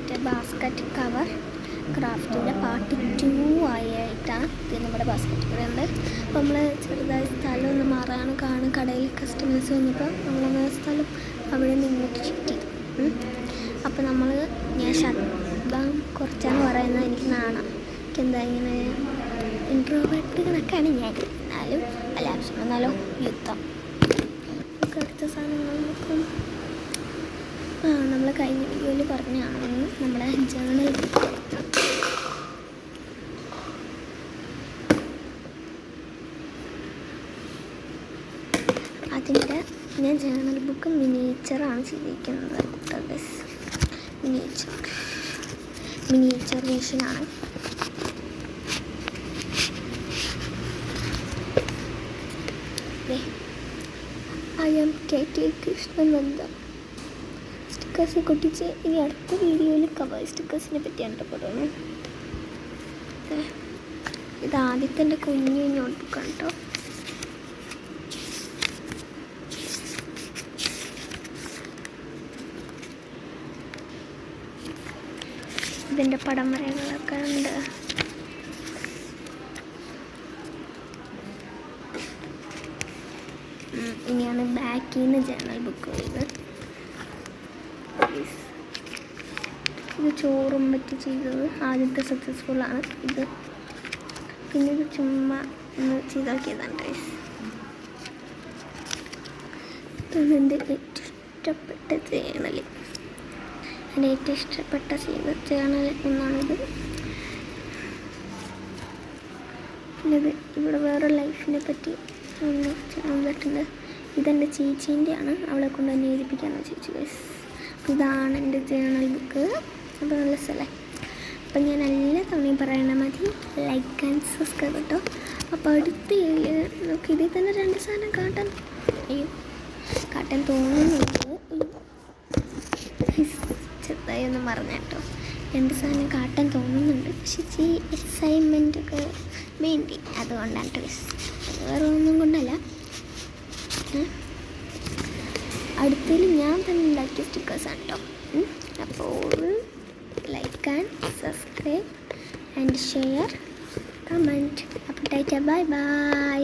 മറ്റേ basket cover ക്രാഫ്റ്റിൻ്റെ part 2 ആയിട്ടാണ് ഇത് നമ്മുടെ ബാസ്ക്കറ്റ് കവറുണ്ട്. അപ്പോൾ നമ്മൾ ചെറുതായി സ്ഥലം ഒന്ന് മാറാണ് കടയിൽ കസ്റ്റമേഴ്സ് വന്നപ്പോൾ നമ്മളങ്ങനെ സ്ഥലം അവിടെ നിന്നിട്ട് ഷിഫ്റ്റ് ചെയ്തു. അപ്പോൾ ഞാൻ ശബ്ദം കുറച്ചാണ് പറയുന്നത്. എനിക്ക് നാണം, എനിക്കെന്താ ഇങ്ങനെ ഇൻട്രോവേർട്ട് കണക്കാണ് ഞാൻ. എന്നാലും അല്ല ആവശ്യം വന്നാലോ യുദ്ധം നമുക്ക് അടുത്ത സാധനങ്ങൾ നോക്കും. നമ്മൾ കഴിഞ്ഞ വീഡിയോയിൽ പറഞ്ഞാണ് നമ്മുടെ ജേണൽ ബുക്ക്. ഞാൻ ജേണൽ ബുക്ക് മിനിയേച്ചറാണ് ചെയ്തിരിക്കുന്നത്. മിനിയേച്ചർ വേഷനാണ്. I am KT Krishnananda. Stickers കൊട്ടിച്ച് ഇനി അടുത്ത വീഡിയോയിൽ കവർ സ്റ്റിക്കേഴ്സിനെ പറ്റിയാണ് പറയുന്നത്. ഇത് ആദ്യത്തെ എൻ്റെ കുഞ്ഞു നോട്ട്ബുക്കാണ് കേട്ടോ. ഇതിൻ്റെ പടം വരകളൊക്കെ ഉണ്ട്. ഇനിയാണ് ബാക്കിൽ നിന്ന് ജേണൽ ബുക്ക് വരുന്നത്. ഇത് ചോറും പറ്റി ചെയ്തത് ആദ്യത്തെ സക്സസ്ഫുള്ളാണ് ഇത്. പിന്നെ ഇത് ചുമ്മാ ഒന്ന് ചെയ്താക്കിയതാണ്. ഇതാണ് എൻ്റെ ഏറ്റവും ഇഷ്ടപ്പെട്ട ജേണൽ. എൻ്റെ ഏറ്റവും ഇഷ്ടപ്പെട്ട ജേണൽ ഒന്നാണിത്. പിന്നെ ഇത് ഇവിടെ വേറെ ലൈഫിനെ പറ്റി ഒന്ന് ചെയ്യാൻ പറ്റുന്നത്. ഇതെൻ്റെ ചേച്ചീൻ്റെയാണ്, അവളെ കൊണ്ട് തന്നെ എഴുതിപ്പിക്കാനാണ് ചേച്ചി ഗൈസ്. ഇതാണ് എൻ്റെ ജേണൽ ബുക്ക്. അപ്പോൾ നല്ല സ്ഥലം. അപ്പം ഞാൻ എല്ലാ തവണയും പറയണ മതി ലൈക്ക് ആൻഡ് സബ്സ്ക്രൈബ് കേട്ടോ. അപ്പോൾ അടുത്ത് നമുക്ക് ഇതിൽ തന്നെ 2 സാധനം കാട്ടാൻ തോന്നുന്നുണ്ട്. ചെറുതായി ഒന്ന് മറന്നു കേട്ടോ. 2 സാധനം കാട്ടാൻ തോന്നുന്നുണ്ട്. പക്ഷേ അസൈൻമെൻറ്റൊക്കെ വേണ്ടി അതുകൊണ്ടാണ് ഗൈസ്, വേറെ ഒന്നും കൊണ്ടല്ല. അടുത്തതിൽ ഞാൻ തന്നെ ഉണ്ടാക്കിയ സ്റ്റിക്കേഴ്സാണ് കേട്ടോ. അപ്പോൾ like and subscribe and share comment. അപ്പോൾ ബൈ ബൈ.